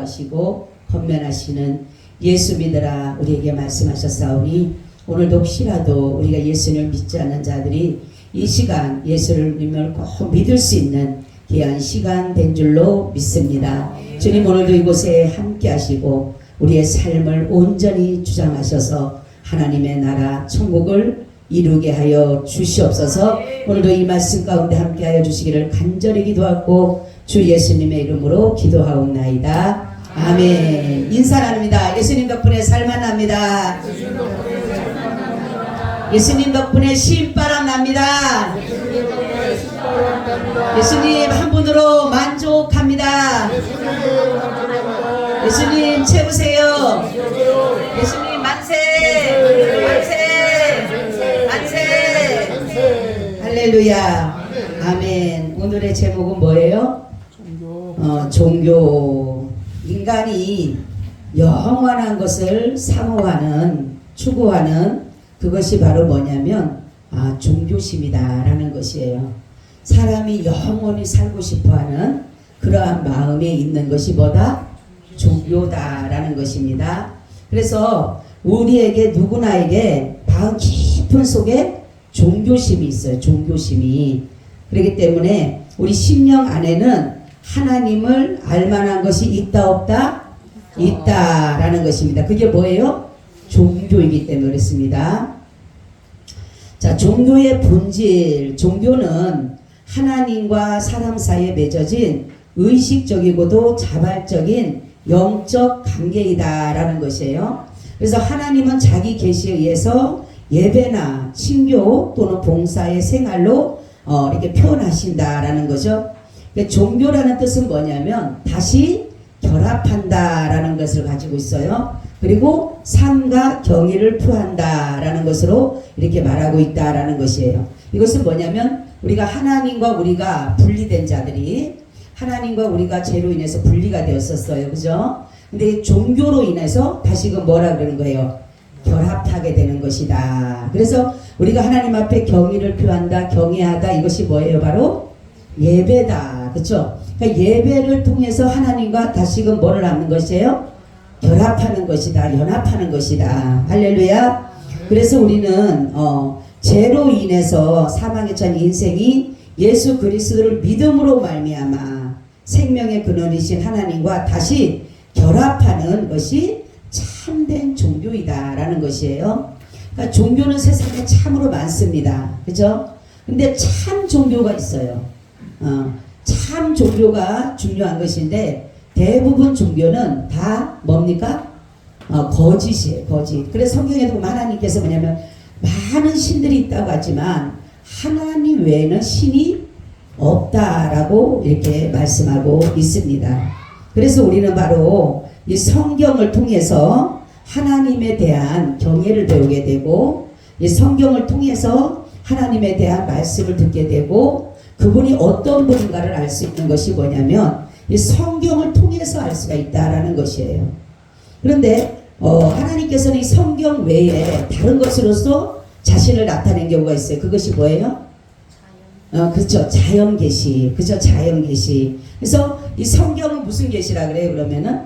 인도하시고 권면하시는 예수 믿으라 우리에게 말씀하셨사오니 오늘도 혹시라도 우리가 예수를 믿지 않는 자들이 이 시간 예수를 믿으면 꼭 믿을 수 있는 귀한 시간 된 줄로 믿습니다. 주님 오늘도 이곳에 함께 하시고 우리의 삶을 온전히 주장하셔서 하나님의 나라 천국을 이루게 하여 주시옵소서. 오늘도 이 말씀 가운데 함께 하여 주시기를 간절히 기도하고 주 예수님의 이름으로 기도하옵나이다. 아멘. 인사 나눕니다. 예수님 덕분에 살만 납니다. 예수님 덕분에 신바람 납니다. 예수님 한 분으로 만족합니다. 예수님 채우세요. 예수님 만세 만세 만세. 할렐루야. 아멘. 오늘의 제목은 뭐예요? 종교. 인간이 영원한 것을 사모하는 추구하는 그것이 바로 뭐냐면 종교심이다라는 것이에요. 사람이 영원히 살고 싶어하는 그러한 마음에 있는 것이 뭐다? 종교다라는 것입니다. 그래서 우리에게 누구나에게 마음 깊은 속에 종교심이 있어요. 종교심이. 그렇기 때문에 우리 심령 안에는 하나님을 알만한 것이 있다 없다? 있다라는 것입니다. 그게 뭐예요? 종교이기 때문에 그렇습니다. 자, 종교의 본질. 종교는 하나님과 사람 사이에 맺어진 의식적이고도 자발적인 영적 관계이다라는 것이에요. 그래서 하나님은 자기 계시에 의해서 예배나 친교 또는 봉사의 생활로 이렇게 표현하신다라는 거죠. 종교라는 뜻은 뭐냐면 다시 결합한다라는 것을 가지고 있어요. 그리고 삶과 경의를 표한다라는 것으로 이렇게 말하고 있다라는 것이에요. 이것은 뭐냐면 우리가 하나님과 우리가 분리된 자들이 하나님과 우리가 죄로 인해서 분리가 되었었어요. 그죠? 근데 종교로 인해서 다시금 뭐라 그러는 거예요? 결합하게 되는 것이다. 그래서 우리가 하나님 앞에 경의를 표한다, 경외하다. 이것이 뭐예요? 바로 예배다. 그렇죠? 그러니까 예배를 통해서 하나님과 다시금 뭐를 하는 것이에요? 결합하는 것이다. 연합하는 것이다. 할렐루야. 그래서 우리는 죄로 인해서 사망에 처한 인생이 예수 그리스도를 믿음으로 말미암아 생명의 근원이신 하나님과 다시 결합하는 것이 참된 종교이다라는 것이에요. 그러니까 종교는 세상에 참으로 많습니다. 그죠? 근데 참 종교가 있어요. 참 종교가 중요한 것인데 대부분 종교는 다 뭡니까? 거짓이에요. 거짓. 그래서 성경에도 보면 하나님께서 뭐냐면 많은 신들이 있다고 하지만 하나님 외에는 신이 없다라고 이렇게 말씀하고 있습니다. 그래서 우리는 바로 이 성경을 통해서 하나님에 대한 경외를 배우게 되고 이 성경을 통해서 하나님에 대한 말씀을 듣게 되고 그분이 어떤 분인가를 알 수 있는 것이 뭐냐면 이 성경을 통해서 알 수가 있다라는 것이에요. 그런데 하나님께서는 이 성경 외에 다른 것으로서 자신을 나타낸 경우가 있어요. 그것이 뭐예요? 그렇죠. 자연 계시. 그죠? 자연 계시. 그래서 이 성경은 무슨 계시라 그래요? 그러면은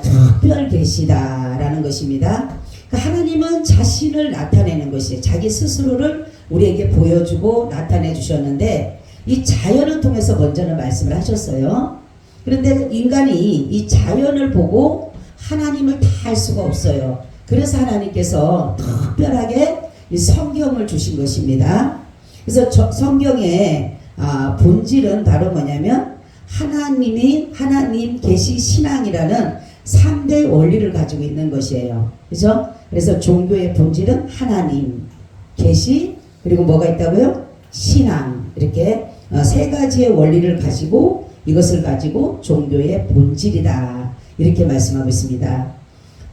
특별 계시다라는 것입니다. 그러니까 하나님은 자신을 나타내는 것이에요. 자기 스스로를 우리에게 보여주고 나타내 주셨는데 이 자연을 통해서 먼저는 말씀을 하셨어요. 그런데 인간이 이 자연을 보고 하나님을 다 알 수가 없어요. 그래서 하나님께서 특별하게 이 성경을 주신 것입니다. 그래서 성경의 본질은 바로 뭐냐면 하나님 계시 신앙이라는 3대 원리를 가지고 있는 것이에요. 그죠? 그래서 종교의 본질은 하나님, 계시, 그리고 뭐가 있다고요? 신앙. 이렇게 세 가지의 원리를 가지고 이것을 가지고 종교의 본질이다. 이렇게 말씀하고 있습니다.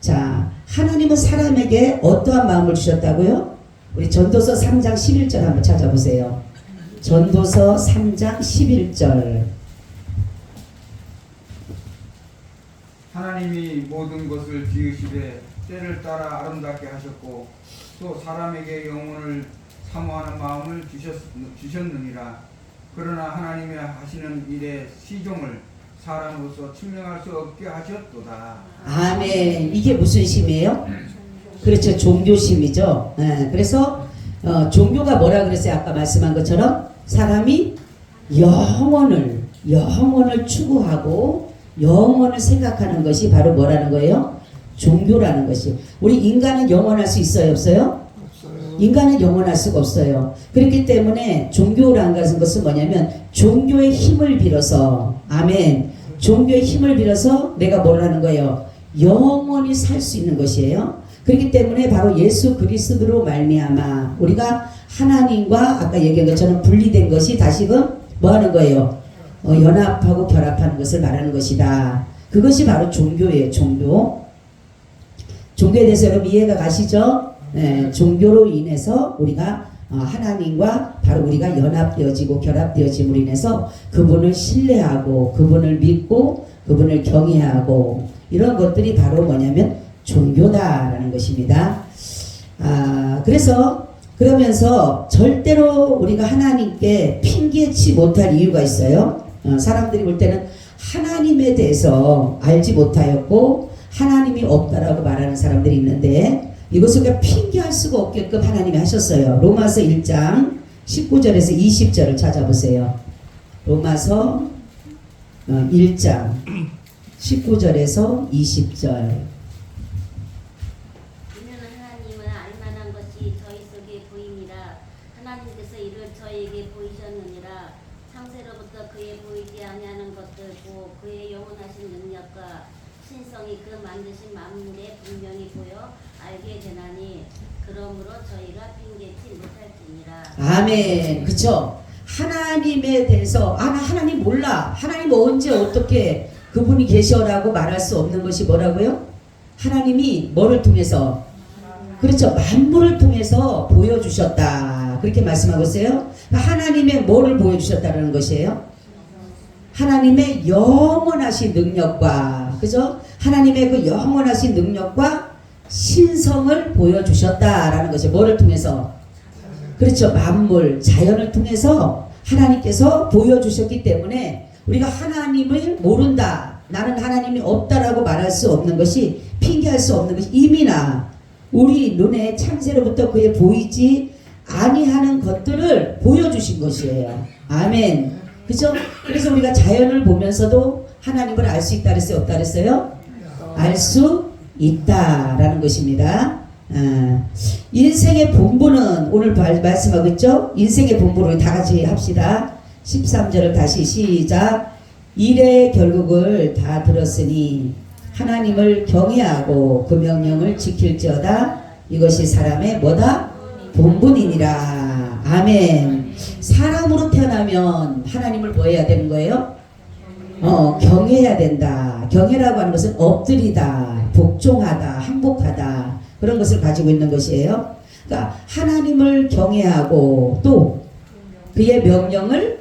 자, 하나님은 사람에게 어떠한 마음을 주셨다고요? 우리 전도서 3장 11절 한번 찾아보세요. 전도서 3장 11절. 하나님이 모든 것을 지으시되 때를 따라 아름답게 하셨고 또 사람에게 영혼을 사모하는 마음을 주셨느니라. 그러나 하나님의 하시는 일의 시종을 사람으로서 증명할 수 없게 하셨도다. 아멘. 이게 무슨 심이에요? 그렇죠. 종교심이죠. 예, 그래서 종교가 뭐라 그랬어요? 아까 말씀한 것처럼 사람이 영혼을 추구하고 영혼을 생각하는 것이 바로 뭐라는 거예요? 종교라는 것이. 우리 인간은 영원할 수 있어요? 없어요? 인간은 영원할 수가 없어요. 그렇기 때문에 종교라는 것은 뭐냐면 종교의 힘을 빌어서, 아멘, 종교의 힘을 빌어서 내가 뭘 하는 거예요? 영원히 살 수 있는 것이에요. 그렇기 때문에 바로 예수 그리스도로 말미암아 우리가 하나님과 아까 얘기한 것처럼 분리된 것이 다시금 뭐 하는 거예요? 연합하고 결합하는 것을 말하는 것이다. 그것이 바로 종교예요. 종교에 대해서 여러분 이해가 가시죠? 네, 종교로 인해서 우리가 하나님과 바로 우리가 연합되어지고 결합되어짐으로 인해서 그분을 신뢰하고 그분을 믿고 그분을 경외하고 이런 것들이 바로 뭐냐면 종교다라는 것입니다. 그러면서 절대로 우리가 하나님께 핑계치 못할 이유가 있어요. 사람들이 볼 때는 하나님에 대해서 알지 못하였고 하나님이 없다라고 말하는 사람들이 있는데 이것을 우리가 핑계할 수가 없게끔 하나님이 하셨어요. 로마서 1장 19절에서 20절을 찾아보세요. 로마서 1장 19절에서 20절. 이는 하나님은 알만한 것이 저희 속에 보입니다. 하나님께서 이를 저희에게 보이셨느니라. 창세로부터 그의 보이지 아니하는 것들 곧 그의 영원하신 능력과 신성이 그 만드신 만물에 분명히 보여 알게 되나니 그러므로 저희가 핑계치 못할지니라. 아멘. 그쵸? 하나님에 대해서 하나님 몰라. 하나님 언제 어떻게 그분이 계셔라고 말할 수 없는 것이 뭐라고요? 하나님이 뭐를 통해서? 그렇죠. 만물을 통해서 보여주셨다. 그렇게 말씀하고 있어요. 하나님의 뭐를 보여주셨다는 것이에요? 하나님의 영원하신 능력과, 그죠? 하나님의 그 영원하신 능력과 신성을 보여주셨다라는 것이 뭐를 통해서? 그렇죠. 만물, 자연을 통해서 하나님께서 보여주셨기 때문에 우리가 하나님을 모른다, 나는 하나님이 없다라고 말할 수 없는 것이, 핑계할 수 없는 것이 이미나 우리 눈에 창세로부터 그의 보이지 아니하는 것들을 보여주신 것이에요. 아멘. 그죠? 그래서 우리가 자연을 보면서도 하나님을 알 수 있다 그랬어요? 없다 그랬어요? 알 수 있다라는 것입니다. 인생의 본분은 오늘 말씀하고 있죠? 인생의 본분을 다 같이 합시다. 13절을 다시 시작. 일의 결국을 다 들었으니 하나님을 경외하고 그 명령을 지킬지어다. 이것이 사람의 뭐다? 본분이니라. 아멘. 사람으로 태어나면 하나님을 뭐 해야 되는 거예요? 경외해야 된다. 경외라고 하는 것은 엎드리다, 복종하다, 항복하다, 그런 것을 가지고 있는 것이에요. 그러니까 하나님을 경외하고 또 그의 명령을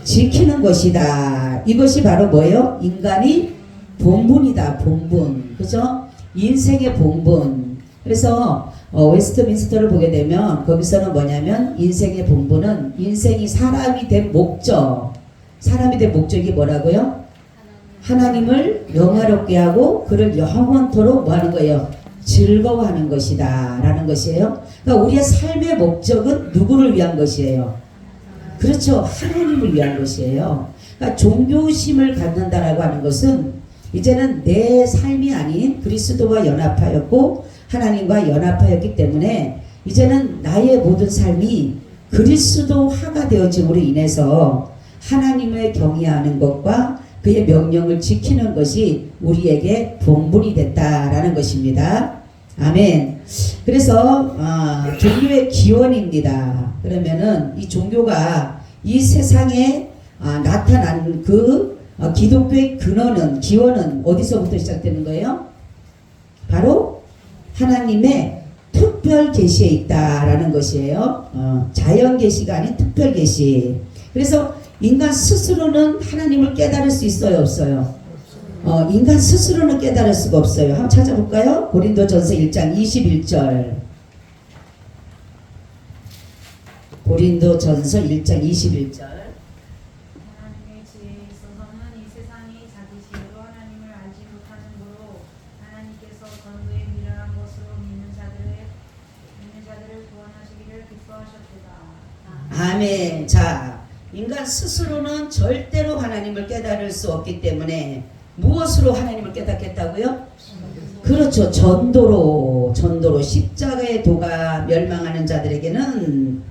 지키는 것이다. 이것이 바로 뭐예요? 인간이 본분이다. 본분. 그죠? 인생의 본분. 그래서 웨스트민스터를 보게 되면 거기서는 뭐냐면 인생의 본분은 인생이 사람이 된 목적. 사람이 된 목적이 뭐라고요? 하나님을 영화롭게 하고 그를 영원토록 뭐 하는 거예요? 즐거워하는 것이다 라는 것이에요. 그러니까 우리의 삶의 목적은 누구를 위한 것이에요? 그렇죠. 하나님을 위한 것이에요. 그러니까 종교심을 갖는다라고 하는 것은 이제는 내 삶이 아닌 그리스도와 연합하였고 하나님과 연합하였기 때문에 이제는 나의 모든 삶이 그리스도화가 되어짐으로 인해서 하나님을 경외하는 것과 그의 명령을 지키는 것이 우리에게 본분이 됐다라는 것입니다. 아멘. 그래서 종교의 기원입니다. 그러면은 이 종교가 이 세상에 나타난 그 기독교의 근원은, 기원은 어디서부터 시작되는 거예요? 바로 하나님의 특별 계시에 있다라는 것이에요. 자연 계시가 아닌 특별 계시. 그래서 인간 스스로는 하나님을 깨달을 수 있어요, 없어요? 인간 스스로는 깨달을 수가 없어요. 한번 찾아볼까요? 고린도전서 1장 21절. 고린도전서 1장 21절. 하나님의 지혜에 있어서는 이 세상이 아멘. 자, 인간 스스로는 절대로 하나님을 깨달을 수 없기 때문에 무엇으로 하나님을 깨닫겠다고요? 그렇죠. 전도로 십자가의 도가 멸망하는 자들에게는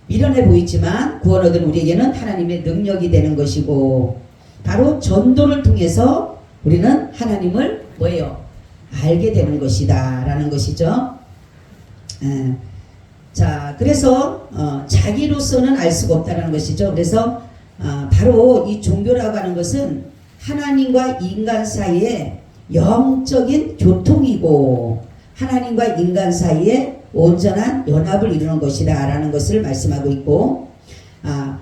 미련해 보이지만 구원 얻은 우리에게는 하나님의 능력이 되는 것이고, 바로 전도를 통해서 우리는 하나님을 뭐예요? 알게 되는 것이다 라는 것이죠. 자, 그래서 자기로서는 알 수가 없다는 것이죠. 그래서 바로 이 종교라고 하는 것은 하나님과 인간 사이에 영적인 교통이고 하나님과 인간 사이에 온전한 연합을 이루는 것이다 라는 것을 말씀하고 있고,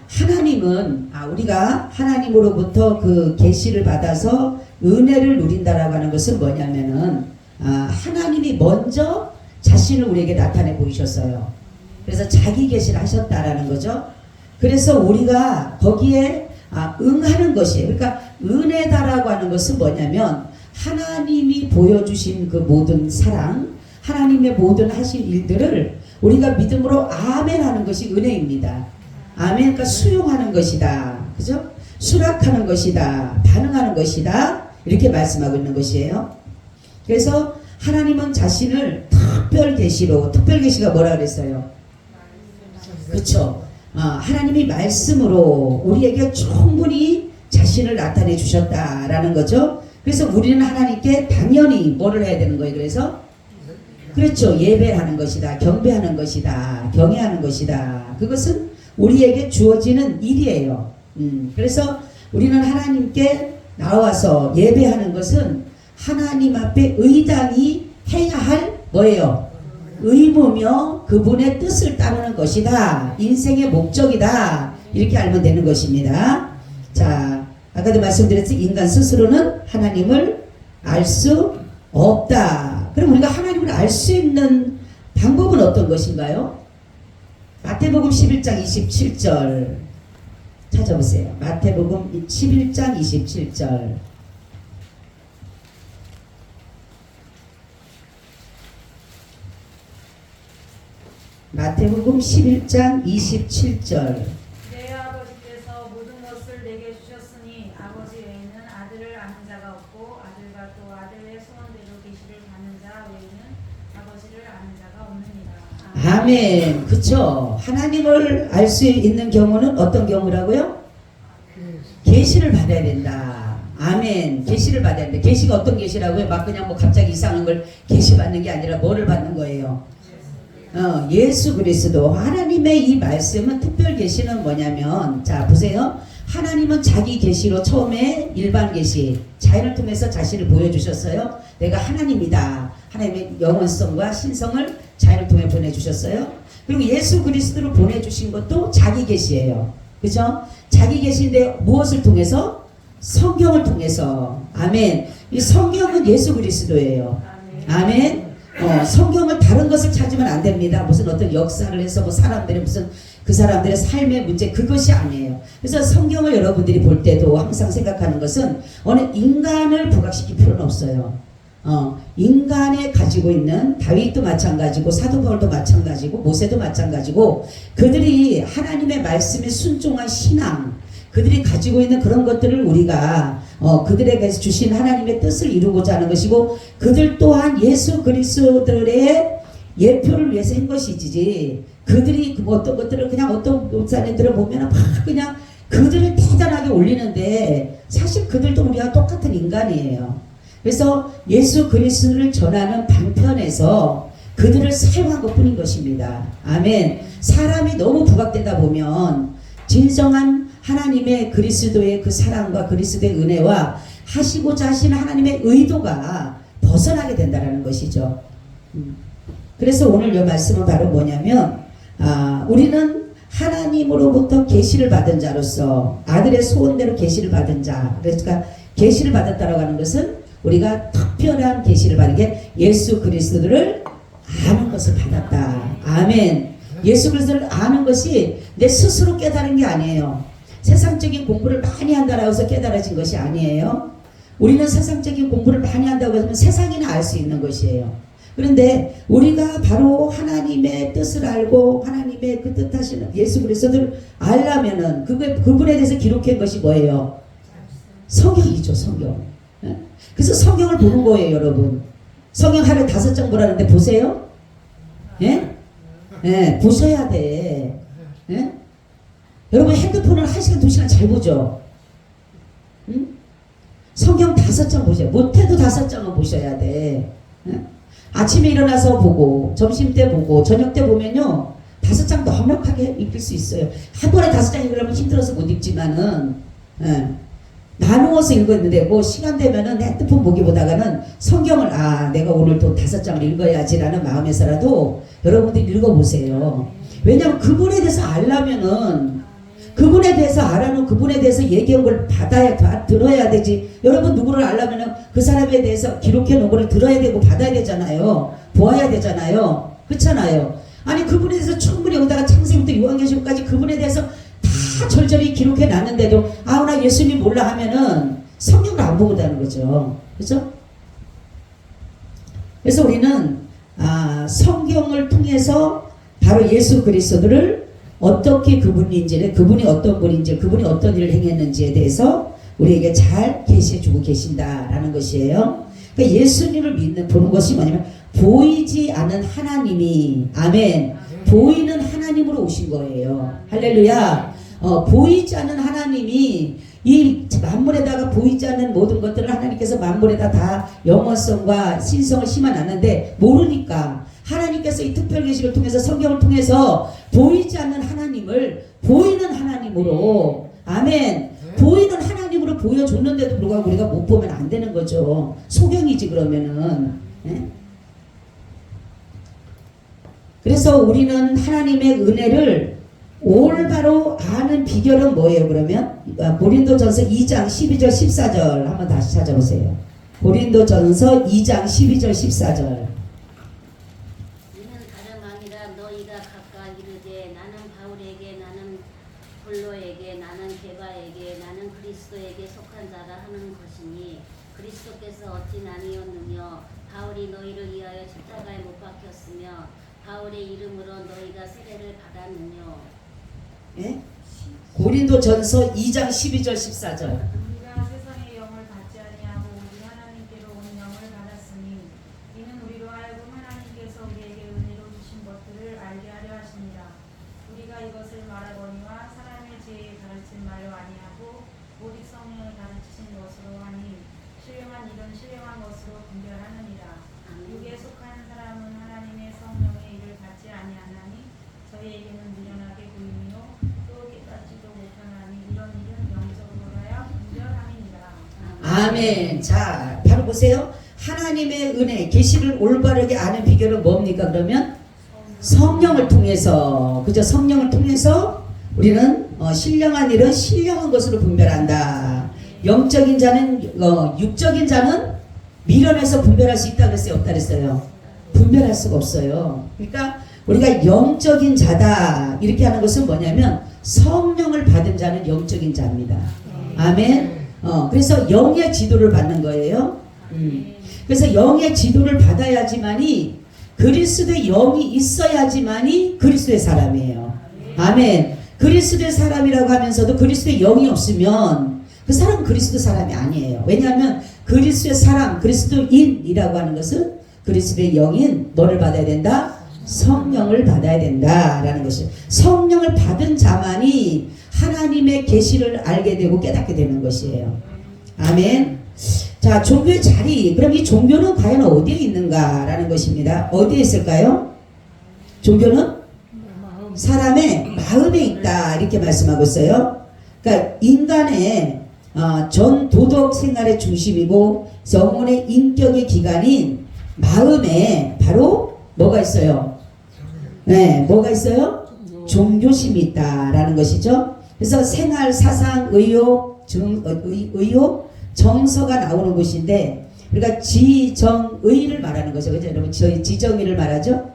하나님은 우리가 하나님으로부터 그 계시를 받아서 은혜를 누린다라고 하는 것은 뭐냐면은 하나님이 먼저 자신을 우리에게 나타내 보이셨어요. 그래서 자기 계시를 하셨다라는 거죠. 그래서 우리가 거기에 응하는 것이에요. 그러니까 은혜다라고 하는 것은 뭐냐면 하나님이 보여주신 그 모든 사랑, 하나님의 모든 하신 일들을 우리가 믿음으로 아멘 하는 것이 은혜입니다. 아멘, 그러니까 수용하는 것이다. 그죠? 수락하는 것이다. 반응하는 것이다. 이렇게 말씀하고 있는 것이에요. 그래서 하나님은 자신을 특별 계시가 뭐라 그랬어요? 그렇죠. 하나님이 말씀으로 우리에게 충분히 자신을 나타내 주셨다라는 거죠. 그래서 우리는 하나님께 당연히 뭐를 해야 되는 거예요? 그래서 그렇죠. 예배하는 것이다. 경배하는 것이다. 경외하는 것이다. 그것은 우리에게 주어지는 일이에요. 그래서 우리는 하나님께 나와서 예배하는 것은 하나님 앞에 의당이 해야 할 뭐예요? 의무며 그분의 뜻을 따르는 것이다. 인생의 목적이다. 이렇게 알면 되는 것입니다. 자, 아까도 말씀드렸듯이 인간 스스로는 하나님을 알 수 없다. 그럼 우리가 하나님을 알 수 있는 방법은 어떤 것인가요? 마태복음 11장 27절 찾아보세요. 마태복음 11장 27절. 마태복음 11장 27절. 내 아버지께서 모든 것을 내게 주셨으니 아버지 외에는 아들을 아는 자가 없고 아들과 또 아들의 소원대로 계시를 받는 자 외에는 아버지를 아는 자가 없느니라. 아멘. 그쵸. 하나님을 알 수 있는 경우는 어떤 경우라고요? 계시를 받아야 된다. 아멘. 계시를 받아야 된다. 계시가 어떤 계시라고요? 막 그냥 뭐 갑자기 이상한 걸 계시 받는 게 아니라 뭐를 받는 거예요? 예수 그리스도. 하나님의 이 말씀은 특별 계시는 뭐냐면, 자 보세요. 하나님은 자기 계시로 처음에 일반 계시 자연을 통해서 자신을 보여주셨어요. 내가 하나님이다. 하나님의 영원성과 신성을 자연을 통해 보내주셨어요. 그리고 예수 그리스도를 보내주신 것도 자기 계시예요. 그죠? 자기 계시인데 무엇을 통해서? 성경을 통해서. 아멘. 이 성경은 예수 그리스도예요. 아멘. 성경을 다른 것을 찾으면 안 됩니다. 무슨 어떤 역사를 해서 뭐 사람들의 무슨 그 사람들의 삶의 문제, 그것이 아니에요. 그래서 성경을 여러분들이 볼 때도 항상 생각하는 것은 어느 인간을 부각시킬 필요는 없어요. 인간에 가지고 있는 다윗도 마찬가지고 사도 바울도 마찬가지고 모세도 마찬가지고 그들이 하나님의 말씀에 순종한 신앙, 그들이 가지고 있는 그런 것들을 우리가 그들에게 주신 하나님의 뜻을 이루고자 하는 것이고, 그들 또한 예수 그리스도들의 예표를 위해서 한 것이지, 그들이 뭐 어떤 것들을 그냥 어떤 목사님들을 보면 막 그냥 그들을 대단하게 올리는데 사실 그들도 우리와 똑같은 인간이에요. 그래서 예수 그리스도를 전하는 방편에서 그들을 사용한 것 뿐인 것입니다. 아멘. 사람이 너무 부각되다 보면 진정한 하나님의 그리스도의 그 사랑과 그리스도의 은혜와 하시고자 하시는 하나님의 의도가 벗어나게 된다는 것이죠. 그래서 오늘 이 말씀은 바로 뭐냐면, 우리는 하나님으로부터 계시를 받은 자로서 아들의 소원대로 계시를 받은 자. 그러니까 계시를 받았다라고 하는 것은 우리가 특별한 계시를 받은 게 예수 그리스도를 아는 것을 받았다. 아멘. 예수 그리스도를 아는 것이 내 스스로 깨달은 게 아니에요. 세상적인 공부를 많이 한다고 해서 깨달아진 것이 아니에요. 우리는 세상적인 공부를 많이 한다고 하면 세상이나 알 수 있는 것이에요. 그런데 우리가 바로 하나님의 뜻을 알고 하나님의 그 뜻하시는 예수 그리스도를 알려면은 그분에 대해서 기록한 것이 뭐예요? 성경이죠, 성경. 예? 그래서 성경을 보는 거예요, 여러분. 성경 하루에 5장 보라는데 보세요. 예? 예, 보셔야 돼. 예? 여러분 핸드폰을 1시간, 2시간 잘 보죠? 응? 성경 5장 보세요. 못해도 5장은 보셔야 돼. 예? 아침에 일어나서 보고, 점심 때 보고, 저녁 때 보면요, 5장 넉넉하게 읽을 수 있어요. 한 번에 5장 읽으려면 힘들어서 못 읽지만은, 예. 나누어서 읽었는데, 뭐, 시간 되면은 핸드폰 보기보다가는 성경을, 내가 오늘 또 5장을 읽어야지라는 마음에서라도 여러분들 읽어보세요. 왜냐면 그분에 대해서 알려면은, 그분에 대해서 알아는 그분에 대해서 얘기한 걸 들어야 되지. 여러분 누구를 알려면은 그 사람에 대해서 기록해 놓은 걸 들어야 되고 받아야 되잖아요. 보아야 되잖아요. 그렇잖아요. 아니 그분에 대해서 충분히 여기다가 창세기부터 요한계시록까지 그분에 대해서 다 절절히 기록해 놨는데도 나 예수님 몰라 하면은 성경을 안 보고다는 거죠. 그렇죠? 그래서 우리는 성경을 통해서 바로 예수 그리스도를 어떻게 그분인지를, 그분이 어떤 분인지, 그분이 어떤 일을 행했는지에 대해서 우리에게 잘 계시해주고 계신다라는 것이에요. 그러니까 예수님을 보는 것이 뭐냐면 보이지 않은 하나님이, 아멘, 보이는 하나님으로 오신 거예요. 할렐루야. 보이지 않은 하나님이 이 만물에다가 보이지 않는 모든 것들을 하나님께서 만물에다 다 영원성과 신성을 심어놨는데 모르니까 하나님께서 이 특별 계시를 통해서 성경을 통해서 보이지 않는 하나님을 보이는 하나님으로, 아멘, 보이는 하나님으로 보여줬는데도 불구하고 우리가 못 보면 안 되는 거죠. 소경이지 그러면은. 예? 그래서 우리는 하나님의 은혜를 올바로 아는 비결은 뭐예요? 그러면 고린도전서 2장 12절 14절 한번 다시 찾아보세요. 고린도전서 2장 12절 14절. 이는 다름 아니라 너희가 각각 이르되 나는 바울에게, 나는 볼로에게, 나는 게바에게, 나는 그리스도에게 속한 자라 하는 것이니 그리스도께서 어찌 나뉘었느냐. 바울이 너희를 위하여 십자가에 못 박혔으며 바울의 이름으로 너희가 세례를 받았느냐. 예? 고린도전서 2장 12절 14절. 우리가 세상의 영을 받지 아니하고 오직 하나님께로 온 영을 받았으니 이는 우리로 하여금 하나님께서 우리에게 은혜로 주신 것들을 알게 하려 하십니다. 우리가 이것을 말하거니와 사람의 지혜에 가르친 말로 아니하고 오직 성령이 가르치신 것으로 하니 신령한 일은 신령한 것으로 분별하느니라. 육에 속한 사람은 하나님의 성령의 일을 받지 아니하나니 저희에게는 미련하게 보이며 또 깨닫지도 못하나니 이런 일은 영적으로야 분별함이니라. 아멘. 자, 바로 보세요. 하나님의 은혜, 계시를 올바르게 아는 비결은 뭡니까? 그러면 성령을 통해서, 그죠? 성령을 통해서 우리는 신령한 일은 신령한 것으로 분별한다. 영적인 자는, 육적인 자는 미련해서 분별할 수 있다 그랬어요? 없다 그랬어요? 분별할 수가 없어요. 그러니까 우리가 영적인 자다 이렇게 하는 것은 뭐냐면 성령을 받은 자는 영적인 자입니다. 아멘. 그래서 영의 지도를 받는 거예요. 그래서 영의 지도를 받아야지만이 그리스도의 영이 있어야지만이 그리스도의 사람이에요. 아멘. 그리스도의 사람이라고 하면서도 그리스도의 영이 없으면 그 사람은 그리스도 사람이 아니에요. 왜냐하면 그리스도의 사람, 그리스도인이라고 하는 것은 그리스도의 영인 뭐를 받아야 된다? 성령을 받아야 된다라는 것이에요. 성령을 받은 자만이 하나님의 계시를 알게 되고 깨닫게 되는 것이에요. 아멘. 자, 종교의 자리. 그럼 이 종교는 과연 어디에 있는가라는 것입니다. 어디에 있을까요? 종교는 사람의 마음에 있다 이렇게 말씀하고 있어요. 그러니까 인간의 전 도덕 생활의 중심이고 영혼의 인격의 기관인 마음에 바로 뭐가 있어요? 네, 뭐가 있어요? 종교심이 있다라는 것이죠. 그래서 생활, 사상, 의욕, 정서가 나오는 곳인데, 그러니까 지정의를 말하는 거죠. 그죠? 여러분, 저희 지정의를 말하죠.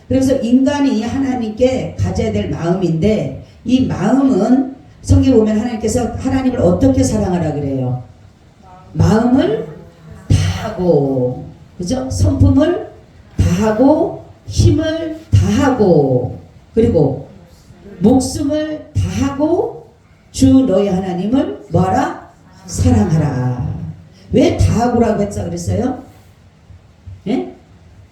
그래서 인간이 하나님께 가져야 될 마음인데, 이 마음은 성경에 보면 하나님께서 하나님을 어떻게 사랑하라 그래요? 마음을 다하고, 그죠? 성품을 다하고 힘을 다하고 그리고 목숨을 다하고 주 너희 하나님을 뭐하라? 사랑하라. 왜 다하고라고 했자 그랬어요? 예?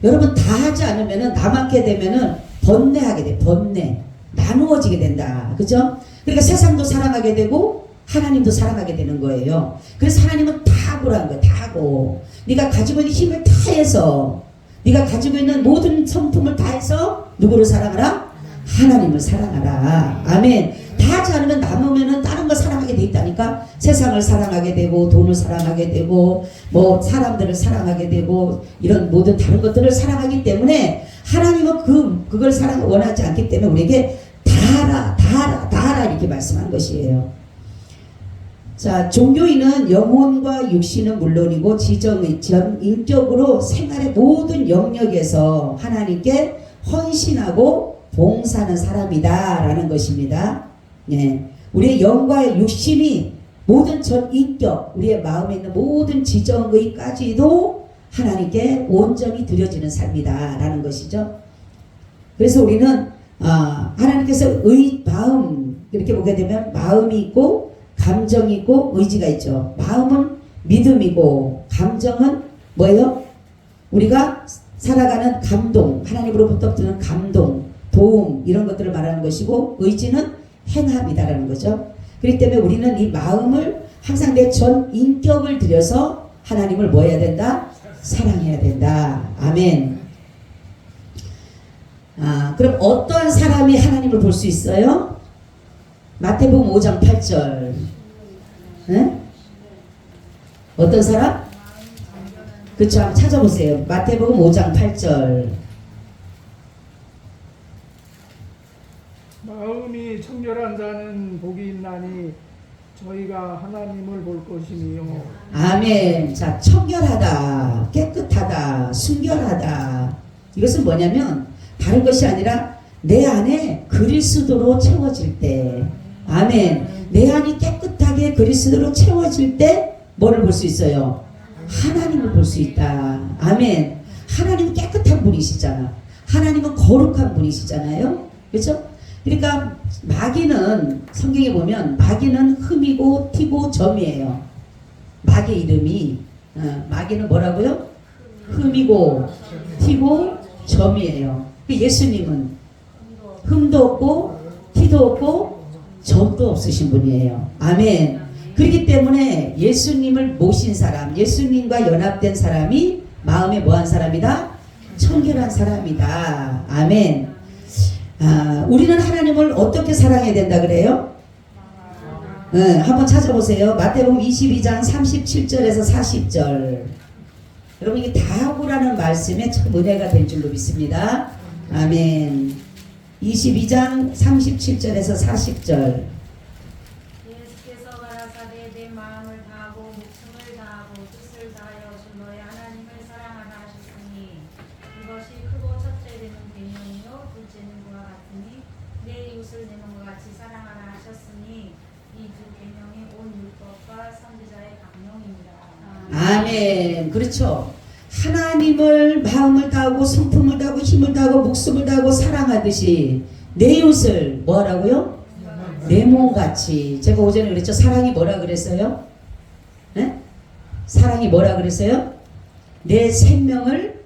여러분 다하지 않으면은 남게 되면은 번뇌하게 돼. 번뇌. 나누어지게 된다. 그죠? 그러니까 세상도 사랑하게 되고 하나님도 사랑하게 되는 거예요. 그래서 하나님은 다하고라는 거예요. 다하고. 네가 가지고 있는 힘을 다해서 네가 가지고 있는 모든 성품을 다해서 누구를 사랑하라? 하나님을 사랑하라. 아멘. 다하지 않으면 남으면은 다른 걸 사랑하게 돼 있다니까. 세상을 사랑하게 되고 돈을 사랑하게 되고 뭐 사람들을 사랑하게 되고 이런 모든 다른 것들을 사랑하기 때문에 하나님은 그걸 원하지 않기 때문에 우리에게 다하라 이렇게 말씀한 것이에요. 자, 종교인은 영혼과 육신은 물론이고 인격으로 생활의 모든 영역에서 하나님께 헌신하고 봉사하는 사람이다 라는 것입니다. 예. 우리의 영과 육신이 모든 전 인격, 우리의 마음에 있는 모든 지정의까지도 하나님께 온전히 드려지는 삶이다 라는 것이죠. 그래서 우리는 하나님께서 마음 이렇게 보게 되면 마음이 있고 감정이 있고 의지가 있죠. 마음은 믿음이고 감정은 뭐예요? 우리가 살아가는 감동, 하나님으로부터 드는 감동, 도움 이런 것들을 말하는 것이고 의지는 행함이다라는 거죠. 그렇기 때문에 우리는 이 마음을 항상 내 전 인격을 들여서 하나님을 뭐 해야 된다? 사랑해야 된다. 아멘. 그럼 어떤 사람이 하나님을 볼 수 있어요? 마태복음 5장 8절. 네? 어떤 사람? 그쵸, 한번 찾아보세요. 마태복음 5장 8절. 마음이 청결한 자는 복이 있나니 저희가 하나님을 볼 것이니요. 아멘. 자, 청결하다, 깨끗하다, 순결하다. 이것은 뭐냐면 다른 것이 아니라 내 안에 그리스도로 채워질 때, 아멘. 내 안이 깨끗하게 그리스도로 채워질 때 뭐를 볼 수 있어요? 하나님을 볼 수 있다. 아멘. 하나님은 깨끗한 분이시잖아. 하나님은 거룩한 분이시잖아요. 그렇죠? 그러니까 마귀는 성경에 보면 마귀는 흠이고 티고 점이에요. 마귀 이름이 마귀는 뭐라고요? 흠이고 티고 점이에요. 예수님은 흠도 없고 티도 없고 점도 없으신 분이에요. 아멘. 그렇기 때문에 예수님을 모신 사람, 예수님과 연합된 사람이 마음에 뭐한 사람이다? 청결한 사람이다. 아멘. 우리는 하나님을 어떻게 사랑해야 된다 그래요? 한번 찾아보세요. 마태복음 22장 37절에서 40절. 여러분 이게 다하고라는 말씀에 참 은혜가 될 줄로 믿습니다. 아멘. 22장 37절에서 40절. 예수께서 가라사대 내 마음을 다하고 목숨을 다하고 뜻을 다하여 주 너의 하나님을 사랑하라 하셨으니 이것이 크고 첫째는 계명이요 둘째는 그와 같으니 내 이웃을 내 몸과 같이 사랑하라 하셨으니 이 두 계명이 온 율법과 선지자의 강령입니다. 아멘. 그렇죠. 하나님을 마음을 다하고 성품을 다하고 힘을 다하고 목숨을 다하고 사랑하듯이 내 이웃을 뭐하라고요? 내 몸같이. 제가 오전에 그랬죠. 사랑이 뭐라 그랬어요? 네? 사랑이 뭐라 그랬어요? 내 생명을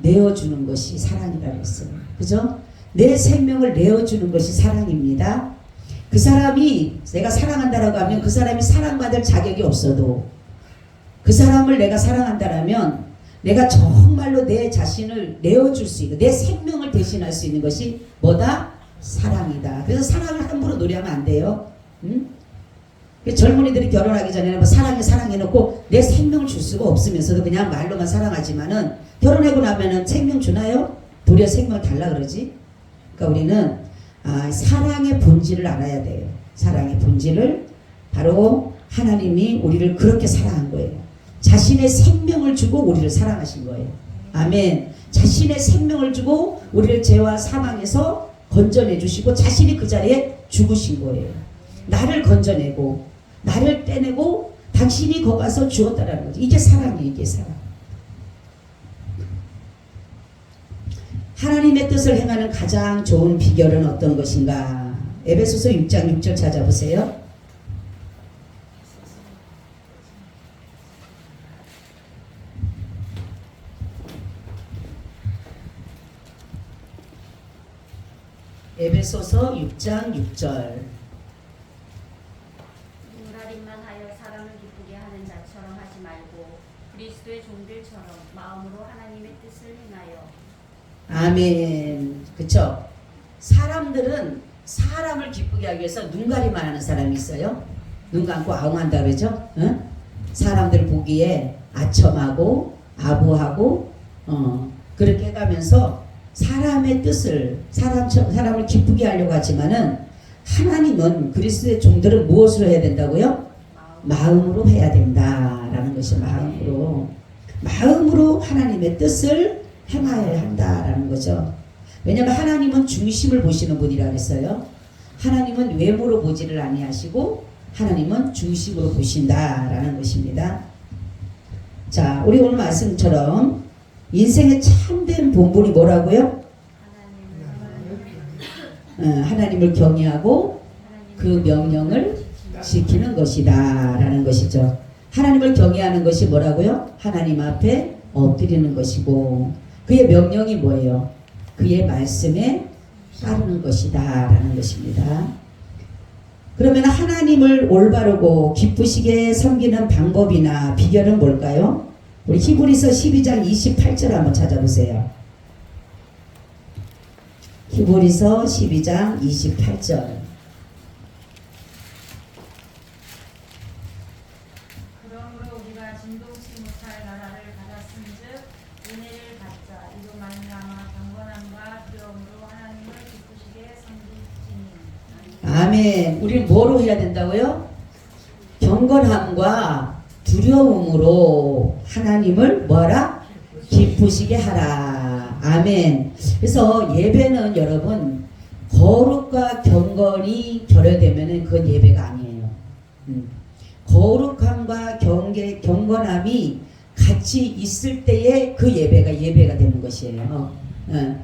내어주는 것이 사랑이라 그랬어요. 그죠? 내 생명을 내어주는 것이 사랑입니다. 그 사람이 내가 사랑한다라고 하면 그 사람이 사랑받을 자격이 없어도 그 사람을 내가 사랑한다라면 내가 정말로 내 자신을 내어줄 수 있는, 내 생명을 대신할 수 있는 것이 뭐다? 사랑이다. 그래서 사랑을 함부로 노래하면 안 돼요. 젊은이들이 결혼하기 전에는 뭐 사랑해놓고 내 생명을 줄 수가 없으면서도 그냥 말로만 사랑하지만은 결혼하고 나면은 생명 주나요? 도리어 생명을 달라 그러지. 그러니까 우리는 사랑의 본질을 알아야 돼요. 사랑의 본질을 바로 하나님이 우리를 그렇게 사랑한 거예요. 자신의 생명을 주고 우리를 사랑하신 거예요. 아멘. 자신의 생명을 주고 우리를 죄와 사망에서 건져내 주시고 자신이 그 자리에 죽으신 거예요. 나를 건져내고 나를 떼내고 당신이 거기 가서 죽었다라는 거죠. 이게 사랑이에요. 이게 사랑. 하나님의 뜻을 행하는 가장 좋은 비결은 어떤 것인가? 에베소서 6장 6절 찾아보세요. 에베소서 6장 6절. 눈가림만 하여 사람을 기쁘게 하는 자처럼 하지 말고 그리스도의 종들처럼 마음으로 하나님의 뜻을 행하여. 아멘. 그쵸? 사람들은 사람을 기쁘게 하기 위해서 눈가림만 하는 사람이 있어요. 눈 감고 아웅한다 그러죠? 응? 사람들 보기에 아첨하고 아부하고 그렇게 해가면서 사람의 뜻을 사람을 기쁘게 하려고 하지만은 하나님은 그리스도의 종들은 무엇으로 해야 된다고요? 마음으로 해야 된다라는 것이 마음으로 하나님의 뜻을 행하여야 한다라는 거죠. 왜냐하면 하나님은 중심을 보시는 분이라 그랬어요. 하나님은 외모로 보지를 아니하시고 하나님은 중심으로 보신다라는 것입니다. 자, 우리 오늘 말씀처럼 인생의 참된 본분이 뭐라고요? 하나님을 경외하고 그 명령을 지키는 것이다 라는 것이죠. 하나님을 경외하는 것이 뭐라고요? 하나님 앞에 엎드리는 것이고 그의 명령이 뭐예요? 그의 말씀에 따르는 것이다 라는 것입니다. 그러면 하나님을 올바르고 기쁘시게 섬기는 방법이나 비결은 뭘까요? 우리 히브리서 12장 28절 한번 찾아보세요. 히브리서 12장 28절. 그러므로 우리가 진동치 못할 나라를 받았은즉 은혜를 받자. 이로 말미암아 경건함과 두려움으로 하나님을 기쁘시게 섬기시니. 아멘. 우리는 뭐로 해야 된다고요? 경건함과 두려움으로 하나님을 뭐하라? 기쁘시게 하라. 아멘. 그래서 예배는 여러분 거룩과 경건이 결여되면 그건 예배가 아니에요. 거룩함과 경건함이 같이 있을 때에 그 예배가 되는 것이에요.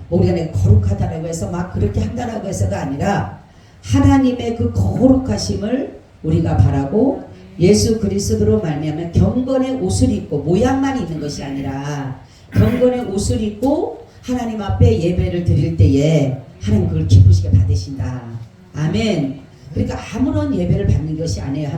우리가 내가 거룩하다라고 해서 막 그렇게 한다라고 해서가 아니라 하나님의 그 거룩하심을 우리가 바라고 예수 그리스도로 말미암아 경건의 옷을 입고 모양만 있는 것이 아니라 경건의 옷을 입고 하나님 앞에 예배를 드릴 때에 하나님 그걸 기쁘시게 받으신다. 아멘. 그러니까 아무런 예배를 받는 것이 아니에요.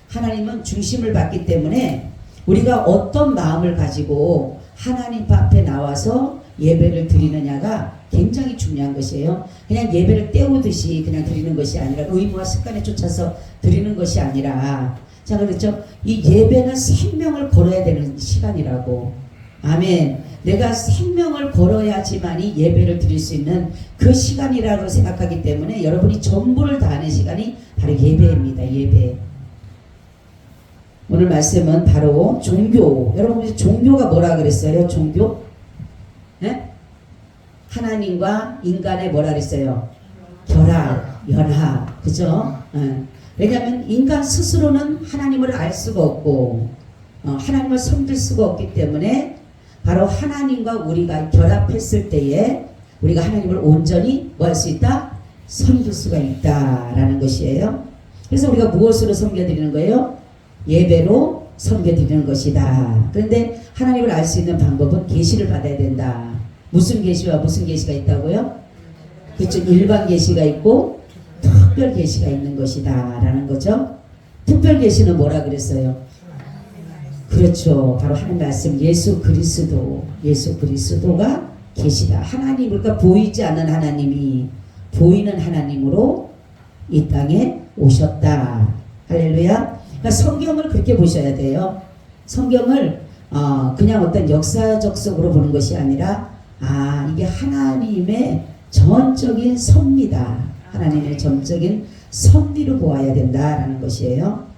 하나님은 중심을 받기 때문에 우리가 어떤 마음을 가지고 하나님 앞에 나와서 예배를 드리느냐가 굉장히 중요한 것이에요. 그냥 예배를 때우듯이 그냥 드리는 것이 아니라 의무와 습관에 쫓아서 드리는 것이 아니라 자 그렇죠. 이 예배는 생명을 걸어야 되는 시간이라고. 아멘. 내가 생명을 걸어야지만이 예배를 드릴 수 있는 그 시간이라고 생각하기 때문에 여러분이 전부를 다하는 시간이 바로 예배입니다. 예배. 오늘 말씀은 바로 종교. 여러분 종교가 뭐라 그랬어요? 종교? 네? 하나님과 인간의 뭐라 그랬어요? 결합, 연합. 그죠? 왜냐하면 인간 스스로는 하나님을 알 수가 없고 하나님을 섬길 수가 없기 때문에 바로 하나님과 우리가 결합했을 때에 우리가 하나님을 온전히 뭐 할 수 있다? 섬길 수가 있다라는 것이에요. 그래서 우리가 무엇으로 섬겨드리는 거예요? 예배로 섬겨드리는 것이다. 그런데 하나님을 알 수 있는 방법은 계시를 받아야 된다. 무슨 계시와 무슨 계시가 있다고요? 그렇죠. 일반 계시가 있고 특별 계시가 있는 것이다 라는 거죠. 특별 계시는 뭐라 그랬어요? 그렇죠. 바로 하나님 말씀 예수 그리스도가 계시다. 하나님 그러니까 보이지 않는 하나님이 보이는 하나님으로 이 땅에 오셨다. 할렐루야. 그러니까 성경을 그렇게 보셔야 돼요. 성경을 그냥 어떤 역사적 속으로 보는 것이 아니라 이게 하나님의 전적인 섭리다. 하나님의 전적인 섭리로 보아야 된다라는 것이에요.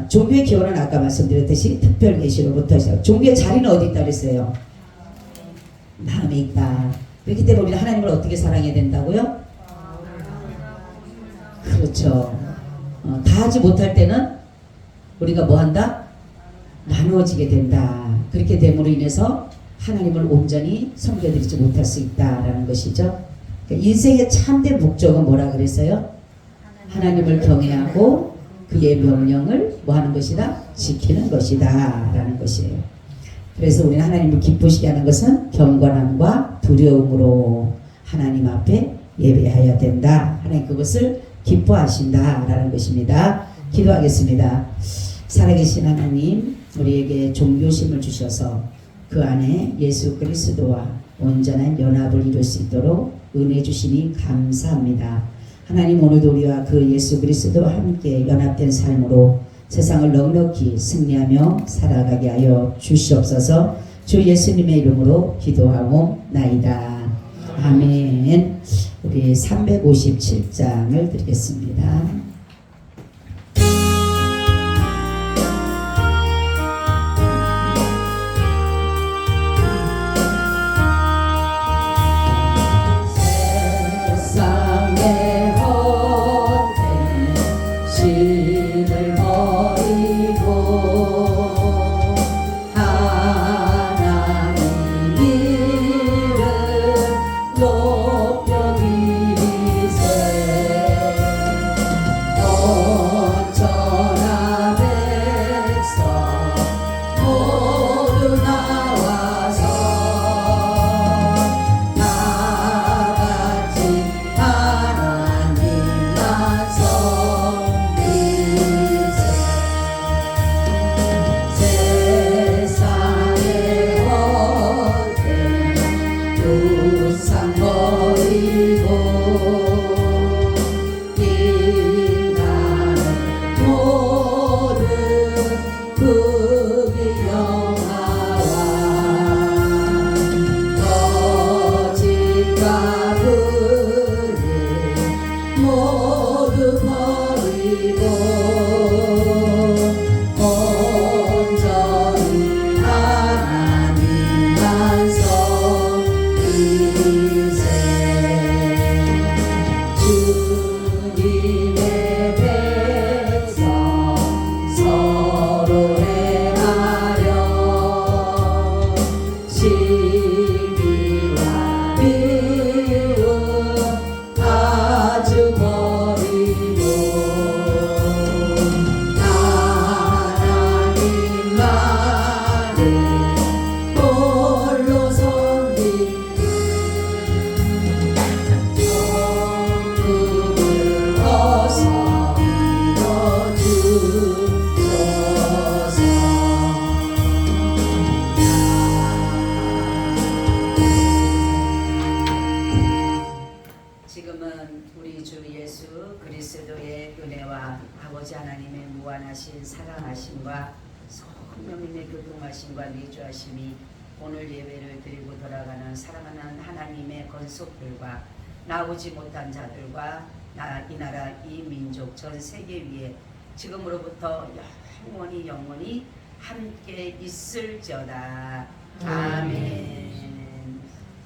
종교의 기원은 아까 말씀드렸듯이 특별 계시로부터 시작. 종교의 자리는 어디 있다 그랬어요? 마음에 있다. 그렇기 때문에 우리는 하나님을 어떻게 사랑해야 된다고요? 그렇죠. 다 하지 못할 때는 우리가 뭐 한다? 나누어지게 된다. 그렇게 됨으로 인해서 하나님을 온전히 섬겨드리지 못할 수 있다라는 것이죠. 그러니까 인생의 참된 목적은 뭐라 그랬어요? 하나님을 경외하고 그의 명령을 뭐 하는 것이다? 지키는 것이다 라는 것이에요. 그래서 우리는 하나님을 기쁘시게 하는 것은 경건함과 두려움으로 하나님 앞에 예배해야 된다. 하나님 그것을 기뻐하신다 라는 것입니다. 기도하겠습니다. 살아계신 하나님, 우리에게 종교심을 주셔서 그 안에 예수 그리스도와 온전한 연합을 이룰 수 있도록 은혜 주시니 감사합니다. 하나님, 오늘도 우리와 그 예수 그리스도와 함께 연합된 삶으로 세상을 넉넉히 승리하며 살아가게 하여 주시옵소서. 주 예수님의 이름으로 기도하옵나이다. 아멘. 우리 357장을 드리겠습니다. 지금은 우리 주 예수 그리스도의 은혜와 아버지 하나님의 무한하신 사랑하심과 성령님의 교통하심과 내주하심이 오늘 예배를 드리고 돌아가는 사랑하는 하나님의 건속들과 나오지 못한 자들과 이 나라 이 민족 전 세계 위에 지금으로부터 영원히 함께 있을지어다. 아멘.